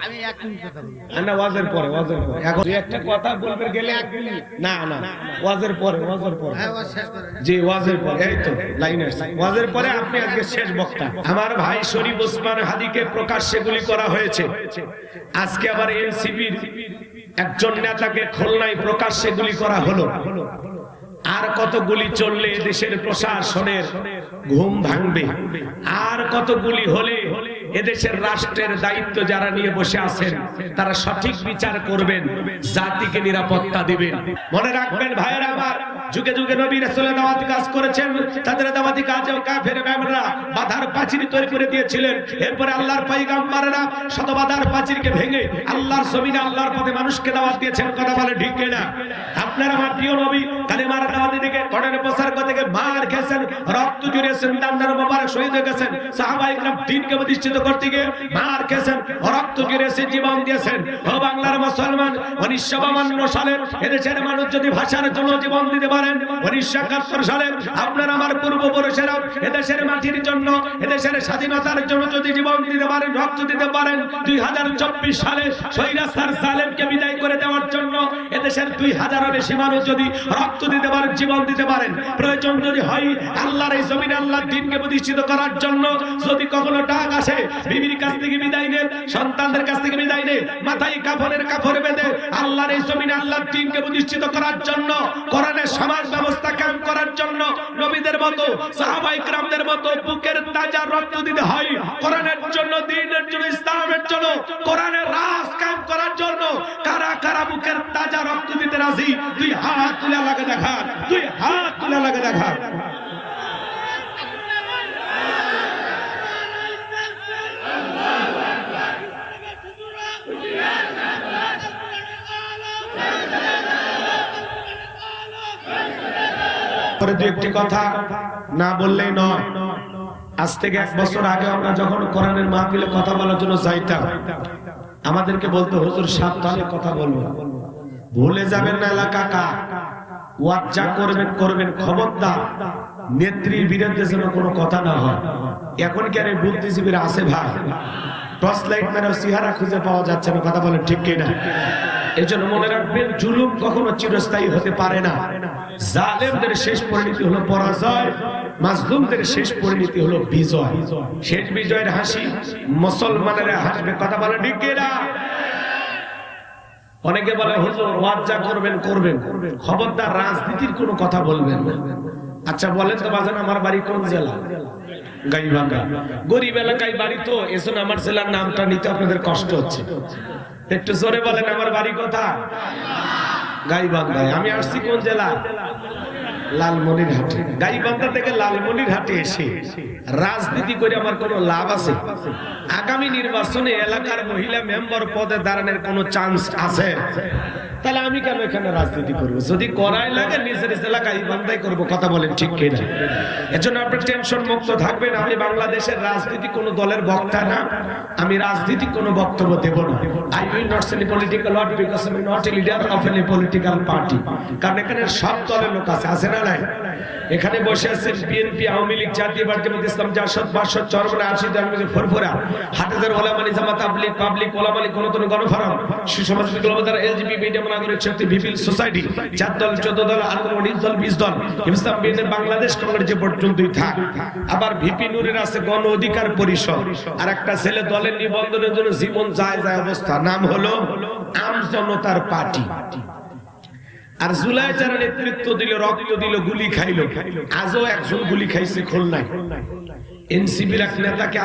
আমি এক মিনিট কথা বলবো না ওয়াজের পরে এখন একটা কথা বলবে গেলে 1 মিনিট না ওয়াজের পরে হ্যাঁ ওয়াজ শেষ করে জি ওয়াজের পরে এই তো লাইন আছে ওয়াজের পরে আপনি আজকে শেষ বক্তা আমার ভাই শরীফ ওসমান হাদিকে প্রকাশ্যে গুলি করা হয়েছে আজকে আবার এনসিপির একজন নেতাকে খুলনায় প্রকাশ্যে গুলি করা হলো আর কত গুলি চললে দেশের প্রশাসনের ঘুম ভাঙবে আর কত গুলি হলে এদেশের রাষ্ট্রের দায়িত্ব যারা নিয়ে বসে আছেন তারা সঠিক বিচার করবেন জাতিকে নিরাপত্তা দিবেন মনে রাখবেন ভাইয়েরা আমার যুগে যুগে নবী রাসূলের দাওয়াতি কাজ করেছেন তাদের দাওয়াতি কাজে কাফের বেঈমানরা বাধার প্রাচীর তৈরি করে দিয়েছিলেন এরপরে আল্লাহর পয়গম্বররা শত বাধার প্রাচীরকে ভেঙে আল্লাহর জমিনে আল্লাহর পথে মানুষকে দাওয়াত দিয়েছেন কথা বলে ঠিক কিনা আপনারা আমার প্রিয় নবী কালেমার দাওয়াত দিকে কোরআনের প্রচার করতে গিয়ে মার খেয়েছেন রক্ত ঝরিয়েছেন দান্দার মোবারক শহীদ হয়ে গেছেন সাহাবায়ে کرام দ্বীনকে প্রতিষ্ঠিত করতে গিয়ে মার খেয়েছেন রক্ত ঝরিয়েছেন জীবন দিয়েছেন ও বাংলার মুসলমান 1952 সালে এদেশের মানুষ যদি ভাষার জন্য জীবন দিতে পারেন 1971 সালে আপনারা আমার পূর্বপুরুষেরা এদেশের মাটির জন্য এদেশের স্বাধীনতার জন্য যদি জীবন দিতে পারেন রক্ত দিতে পারেন 2024 সালে স্বৈরাচার জালেমকে বিদায় করে দেওয়ার জন্য এদেশের 2000 বেশি মানুষ যদি রক্ত দিতে পারেন জীবন দিতে পারেন প্রয়োজন যদি হয় আল্লাহর এই জমিনে আল্লাহর দ্বীনকে প্রতিষ্ঠিত করার জন্য যদি কখনো ডাক আসে বিবির কাছ থেকে বিদায় নেন সন্তানদের কাছ থেকে বিদায় নেন মাথায় কাফনের কাপড় বেঁধে আল্লাহর এই জমিনে আল্লাহর দ্বীনকে প্রতিষ্ঠিত করার জন্য কোরআনের সমাজ ব্যবস্থা কায়েম করার জন্য নবীদের মতো সাহাবায়ে کرامদের মতো বুকের তাজা রক্ত দিতে হয় কোরআনের জন্য দ্বীনের জন্য ইসলামের জন্য কোরআনের রাজ কায়েম করার জন্য কারা কারা বুকের তাজা রক্ত দিতে রাজি দুই হাত তুলে লাগে দেখা দুই হাত তুলে লাগে দেখা পরে দুই একটি কথা না বললেই নয় আজ থেকে 1 বছর আগে আমরা যখন কোরআনের মাহফিলে কথা বলার জন্য যাইতাম আমাদেরকে বলতো হুজুর সাবধানে কথা বলবেন ভুলে যাবেন না এলাকা কা ওয়াজ যা করবেন খবরদার নেত্রীর বিরুদ্ধে যেন কোনো কথা না হয় এখন কি আরে বুদ্ধিজীবীর আছে ভাই টর্চ লাইট মেরে চেহারা খুঁজে পাওয়া যাচ্ছে না কথা বলেন ঠিক কিনা এজন্য মনে রাখবেন জুলুম কখনো চিরস্থায়ী হতে পারে না জালেমদের শেষ পরিণতি হলো পরাজয় মাজলুমদের শেষ পরিণতি হলো বিজয় শেষ বিজয়ের হাসি মুসলমানেরা হাসবে কথা বলে ঠিক কিনা অনেকে বলে হুজুর ওয়াজ যা করবেন খবরদার রাজনীতির কোনো কথা বলবেন না আচ্ছা বলেন তো বাজান আমার বাড়ি কোন জেলা গাইবান্ধা গরিব এলাকায় বাড়ি তো এজন্য আমার জেলার নামটা নিতে আপনাদের কষ্ট হচ্ছে একটু জোরে বলেন আমার বাড়ি কোথায় গাইবান্ধায় আমি আসছি কোন জেলা লালমনিরহাটে গাইবান্ধা থেকে লালমনিরহাটে এসে রাজনীতি করে আমার কোনো লাভ আছে আগামী নির্বাচনে এলাকার মহিলা মেম্বার পদে দাঁড়ানোর কোনো চান্স আছে তাহলে আমি কেন এখানে রাজনীতি করব যদি করাই লাগে নিজের এলাকায় বান্ধাই করব কথা বলেন ঠিক কিনা এজন্য আপনি টেনশন মুক্ত থাকবেন আমি বাংলাদেশের রাজনীতি কোনো দলের বক্তা না আমি রাজনীতি কোনো বক্তব্য দেব না I will not say political word because I am not a leader of any political party কারণ এখানে সব দলের লোক আছে না নাই এখানে বসে আছেন বিএনপি আওয়ামী লীগ জাতীয় পার্টি ইসলাম জাসদ বাসদ চরমনে আশিদ আলমগীর ফরফরা হাটাজার ওলামা নিজামাত তাবলীগ পাবলিক ওলামা লীগ গণতন্ত্র গণফোরাম সুসমাজ বিপ্লবীদের এলজিবি মিডিয়া নাগরিক শক্তি ভিপিল সোসাইটি 4 দল 14 দল আন্দোলন 19 দল 20 দল ইসলাম বিএনপি বাংলাদেশ কংগ্রেস যে পর্যন্তই থাক আবার ভিপি নূরের আছে গণ অধিকার পরিষদ আর একটা ছেলে দলের নিবন্ধনের জন্য জীবন যায় অবস্থা নাম হলো আম জনতার পার্টি আর জুলাই যারা নেতৃত্ব দিল রক্ত দিল গুলি খাইলো আজও একজন গুলি খাইছে খুলনায় এনসিপির এক নেতাকে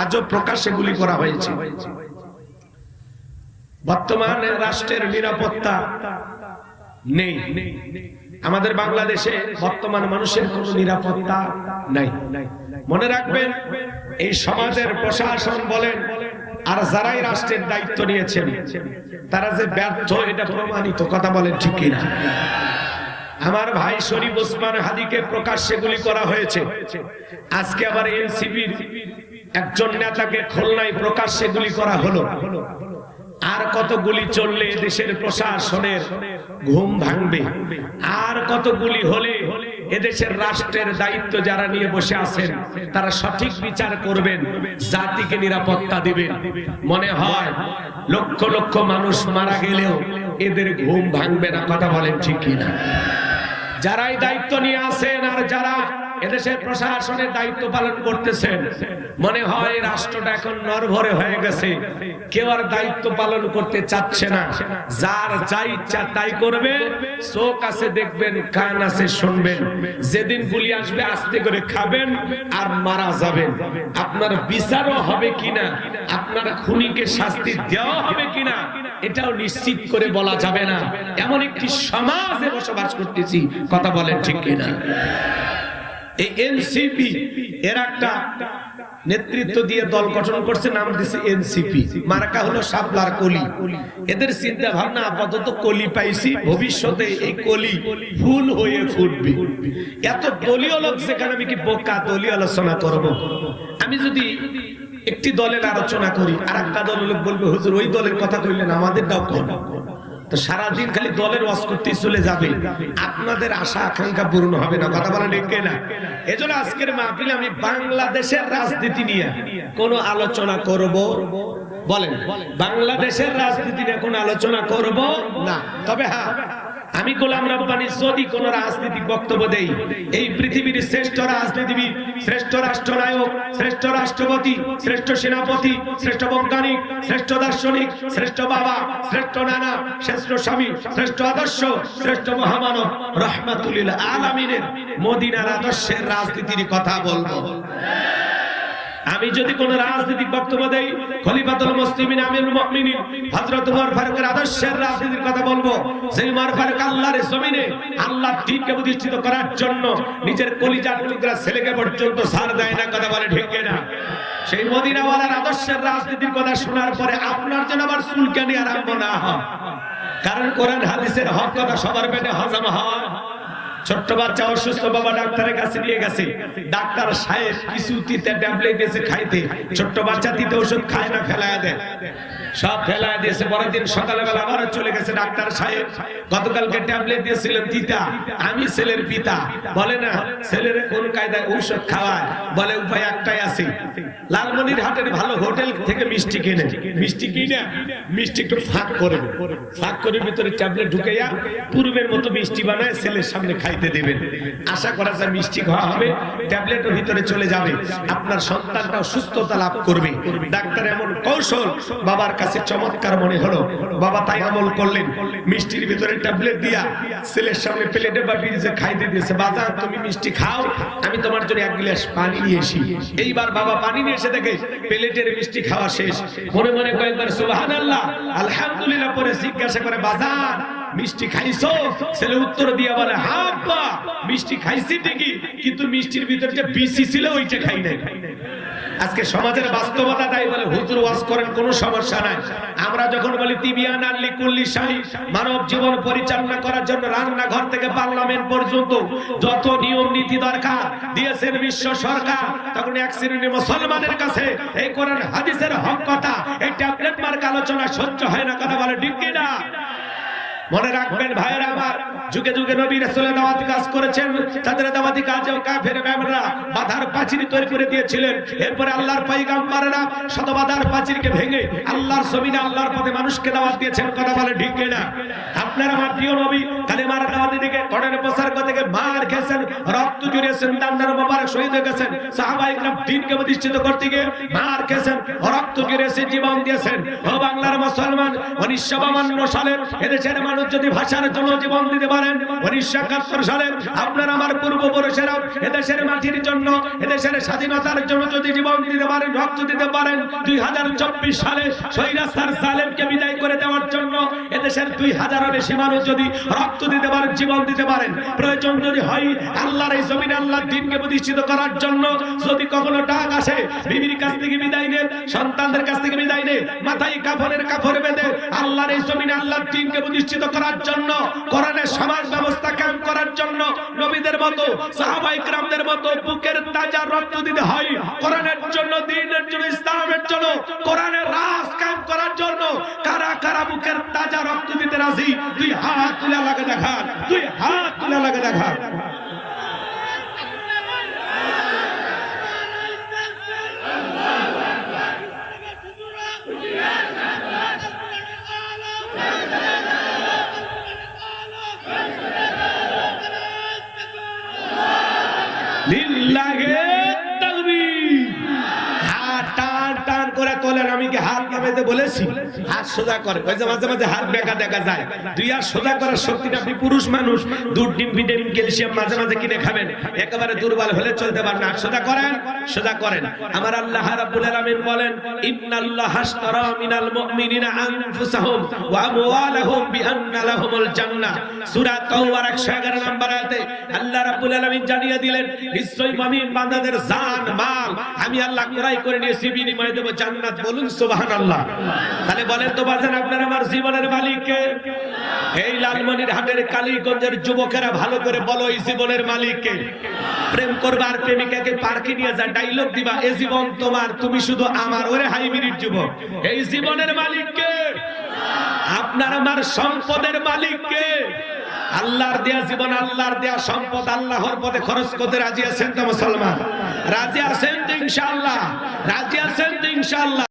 আজও প্রকাশ্যে গুলি করা হয়েছে বর্তমানে রাষ্ট্রের নিরাপত্তা নেই আমাদের বাংলাদেশে বর্তমান মানুষের কোনো নিরাপত্তা নাই মনে রাখবেন এই সমাজের প্রশাসন বলেন আর যারাই রাষ্ট্রের দায়িত্ব নিয়েছেন তারা যে ব্যর্থ এটা প্রমাণিত কথা বলেন ঠিক কিনা আমার ভাই শরীফ ওসমান হাদিকে প্রকাশ্যে গুলি করা হয়েছে আজকে আবার এনসিপির একজন নেতাকে খুলনায় প্রকাশ্যে গুলি করা হলো আর কত গুলি চললে দেশের প্রশাসনের ঘুম ভাঙবে আর কত গুলি হলে এদেশের রাষ্ট্রের দায়িত্ব যারা নিয়ে বসে আছেন তারা সঠিক বিচার করবেন, জাতিকে নিরাপত্তা দিবেন। মনে হয় লক্ষ লক্ষ মানুষ মারা গেলেও এদের ঘুম ভাঙবে না, কথা বলেন ঠিক কিনা? যারা এই দায়িত্ব নিয়ে আছেন আর যারা এদেশের প্রশাসনের দায়িত্ব পালন করতেছেন, মনে হয় রাষ্ট্রটা এখন নরভরে হয়ে গেছে, কেউ আর দায়িত্ব পালন করতে চাচ্ছে না। যার যা ইচ্ছা তাই করবে, চোখ আছে দেখবেন, কান আছে শুনবেন, যেদিন গুলি আসবে আস্তে করে খাবেন আর মারা যাবেন। আপনার বিচারও হবে কিনা, আপনার খুনিকে শাস্তি দেওয়া হবে কিনা, এটাও নিশ্চিত করে বলা যাবে না। এমন একটি সমাজে বসবাস করতেছি, কথা বলেন ঠিক কিনা? এই এনসিপি এর একটা নেতৃত্ব দিয়ে দল গঠন করছে, নাম দিয়েছে এনসিপি, মার্কা হলো শাপলার কলি। এদের চিন্তা ভাবনা আপাতত কলি পাইছি, ভবিষ্যতে এই কলি ফুল হয়ে ফুটবে। এত দলীয় লোক সেখানে আমি কি বোকা দলীয় আলোচনা করব? আমি যদি একটি দলের আলোচনা করি আর একটা দলের লোক বলবে হুজুর ওই দলের কথা কইলেন আমাদেরটাও কোন, তো সারাদিন খালি দলের ওয়াজ করতেই চলে যাবে, আপনাদের আশা আকাঙ্ক্ষা পূর্ণ হবে না, কথা বলা ঠিক না? এজন্য আজকের মাহফিলে আমি বাংলাদেশের রাজনীতি নিয়ে কোন আলোচনা করব? বলেন, বাংলাদেশের রাজনীতি নিয়ে কোন আলোচনা করব না। তবে হ্যাঁ, আমি গোলাম রব্বানী যদি কোন রাজনৈতিক বক্তব্য দেই, এই পৃথিবীর শ্রেষ্ঠ রাজনীতিবিদ, শ্রেষ্ঠ রাষ্ট্রনায়ক, শ্রেষ্ঠ রাষ্ট্রপতি, শ্রেষ্ঠ সেনাপতি, শ্রেষ্ঠ বৈজ্ঞানিক, শ্রেষ্ঠ দার্শনিক, শ্রেষ্ঠ বাবা, শ্রেষ্ঠ নানা, শ্রেষ্ঠ স্বামী, শ্রেষ্ঠ আদর্শ, শ্রেষ্ঠ মহামানব রাহমাতুল লিল আলামিনের মদিনার আদর্শের রাজনীতির কথা বলবো। আমি যদি কোন রাজনৈতিক বক্তব্য দেই, খলিফাতুল মুসলিমিন আমিরুল মুমিনিন হযরত ওমর ফারুকের আদর্শের রাজনীতির কথা বলবো। যে ওমর ফারুক আল্লাহর জমিনে আল্লাহর দ্বীনকে প্রতিষ্ঠিত করার জন্য নিজের কলিজার টুকরা ছেলেকে পর্যন্ত ছাড় দেয় না, কথা বলে ঠিক না? সেই মদিনাওয়ালার আদর্শের রাজনীতির কথা শোনার পরে আপনার যেন আবার চুলকানি আরম্ভ না হয়, কারণ কোরআন হাদিসের হক কথা সবার পেটে হজম হয়। ছোট্ট বাচ্চা অসুস্থ, বাবা ডাক্তারের কাছে নিয়ে গেছে, ডাক্তার সাহেব কিছু তিতে ট্যাবলেট দিয়েছে খাইতে, ছোট্ট বাচ্চা তিতে ওষুধ খায় না, ফেলায় দেয়, সব ফেলায় দিয়েছে। পরের দিন সকালবেলা আবার চলে গেছে ডাক্তার সাহেব, গতকালকে ট্যাবলেট দিয়েছিলেন তিতা, আমি ছেলের পিতা, বলে না ছেলের কোন কায়দায় ঔষধ খাওয়ায়, বলে উপায় একটাই আছে, লালমনিরহাটের ভালো হোটেল থেকে মিষ্টি কিনে, মিষ্টি কিনে মিষ্টি একটু ফাঁক করবে, ফাঁক করে ভিতরে ট্যাবলেট ঢুকাইয়া পূর্বের মতো মিষ্টি বানায় ছেলের সামনে খাইতে দেবেন। আশা করা যায় মিষ্টি খাওয়া হবে, ট্যাবলেটের ভিতরে চলে যাবে, আপনার সন্তানটাও সুস্থতা লাভ করবে। ডাক্তার এমন কৌশল বাবার কাছে চমৎকার মনে হলো, বাবা তাই আমল করলেন, মিষ্টির ভিতরে ট্যাবলেট দিয়া ছেলের সামনে প্লেটে বা ফ্রিজে খাইতে দিয়েছে। বাজার তুমি মিষ্টি খাও, আমি তোমার জন্য এক গ্লাস পানি নিয়ে আসি। এইবার বাবা পানি নিয়ে এসে দেখে প্লেটের মিষ্টি খাওয়া শেষ, মনে মনে কয়েকবার সুবহানাল্লাহ আলহামদুলিল্লাহ পরে জিজ্ঞাসা করে বাজার মিষ্টি খাইছো? ছেলে উত্তর দিয়ে বলে হ্যাঁ আব্বা মিষ্টি খাইছি ঠিকই, কিন্তু মিষ্টির ভিতরে যে বিসি ছিল ওইটা খাই নাই। আজকে সমাজের বাস্তবতা তাই বলে হুজুর ওয়াজ করেন, কোনো সমস্যা নাই। আমরা যখন বলি তিবিয়ান আল লিকুল্লি শাই, মানব জীবন পরিচালনা করার জন্য রান্নাঘর থেকে পার্লামেন্ট পর্যন্ত যত নিয়ম নীতি দরকার দিয়েছেন বিশ্ব সরকার, তখন এক শ্রেণীর মুসলমানের কাছে এই কোরআন হাদিসের হক কথা, এই ট্যাবলেট মার্কা আলোচনা সহ্য হয় না, কথা বলে ঠিক কিনা? মনে রাখবেন ভাইরা আমার, যুগে যুগে নবী রাসূলের দাওয়াতি কাজ করেছেন, তাদের দাওয়াতি কাজেও কাফের বেঈমানরা বাধার প্রাচীর তৈরি করে দিয়েছিলেন। এরপরে আল্লাহর পয়গম্বররা শত বাধার প্রাচীরকে ভেঙে আল্লাহর জমিনে আল্লাহর পথে মানুষকে দাওয়াত দিয়েছেন, কথা বলে ঠিক কিনা? আপনারা আমার প্রিয় নবী কালেমার দাওয়াতি দিকে কোরআনের প্রচার করতে গিয়ে মার খেয়েছেন, রক্ত ঝরিয়েছেন, দান্নার মোবারক শহীদ হয়ে গেছেন, সাহাবায়ে کرام দ্বীনকে প্রতিষ্ঠিত করতে গিয়ে মার খেয়েছেন, রক্ত ঝরিয়েছেন, জীবন দিয়েছেন। ও বাংলার মুসলমান, 1952 সালে এদেশের মানুষ যদি ভাষার জন্য জীবন দিতে পারেন, 1971 সালে আপনার আমার পূর্বপুরুষেরা এদেশের মাটির জন্য, এদেশের স্বাধীনতার জন্য যদি জীবন দিতে পারেন, রক্ত দিতে পারেন, 2024 সালে স্বৈরাচার জালেমকে বিদায় করে দেওয়ার জন্য এদেশের 2000 এর বেশি মানুষ যদি রক্ত দিতে পারেন, জীবন দিতে পারেন, প্রয়োজন যদি হয় আল্লাহর এই জমিনে আল্লাহর দ্বীনকে প্রতিষ্ঠিত করার জন্য, যদি কখনো ডাক আসে বিবির কাছ থেকে বিদায় নেন, সন্তানদের কাছ থেকে বিদায় নেন, মাথায় কাফনের কাপড় বেঁধে আল্লাহর এই জমিনে আল্লাহর দ্বীনকে প্রতিষ্ঠিত করার জন্য, কোরআনের সমাজ ব্যবস্থা কায়েম করার জন্য নবীদের মতো সাহাবায়ে کرامদের মতো বুকের তাজা রক্ত দিতে হয়। কোরআনের জন্য, দ্বীনের জন্য, ইসলামের জন্য, কোরআনের রাজ কায়েম করার জন্য কারা কারা বুকের তাজা রক্ত দিতে রাজি? দুই হাত তুলে লাগে দেখান, দুই হাত তুলে লাগে দেখান। লিল্লাহি তাকবীর। হাত টান টান করে তোলেন। আমি কি হাত নামাইতে বলেছি? হাত সোজা করে। ওই যে মাঝে মাঝে হাত বেঁকা দেখা যায়। দুই হাত সোজা করার শক্তিটা, আপনি পুরুষ মানুষ, দুধ ডিম ভিটামিন ক্যালসিয়াম মাঝে মাঝে কিনে খাবেন, একেবারে দুর্বল হলে চলতে পারেন না। সোজা করেন, সোজা করেন। আমার আল্লাহ রাব্বুল আলামিন বলেন, ইন্নাল্লাহা আশতারা মিনাল মুমিনিনা আনফুসাহুম ওয়া আমওয়ালাহুম বিআন্না লাহুমুল জান্নাহ। সূরা তাওবার 111 নম্বর আয়াতে আল্লাহ রাব্বুল আলামিন জানিয়ে দিলেন, নিশ্চয়ই মুমিন বান্দাদের জান মাল আমি আল্লাহ ক্রয় করে নিয়েছি, বিনিময়ে দেব জান্নাত। বলুন সুবহানাল্লাহ। তাহলে বলেন তো বাজান, আপনার আমার জীবনের মালিক কে? এই লালমনিরহাটের কালীগঞ্জের যুবকেরা ভালো করে বলো, এই জীবনের মালিক কে? প্রেম করবার প্রেমিকাকে পার্কে নিয়ে যা ডায়লগ দিবা, এই জীবন তোমার, তুমি শুধু আমার। ওরে হাইব্রিড যুবক, এই জীবনের মালিক কে? আপনার আমার সম্পদের মালিক কে? আল্লাহর দেয়া জীবন, আল্লাহর দেয়া সম্পদ আল্লাহর পথে খরচ করতে রাজি আছেন তো মুসলমান? রাজি আছেন তো ইনশাআল্লাহ? রাজি আছেন তো ইনশাআল্লাহ?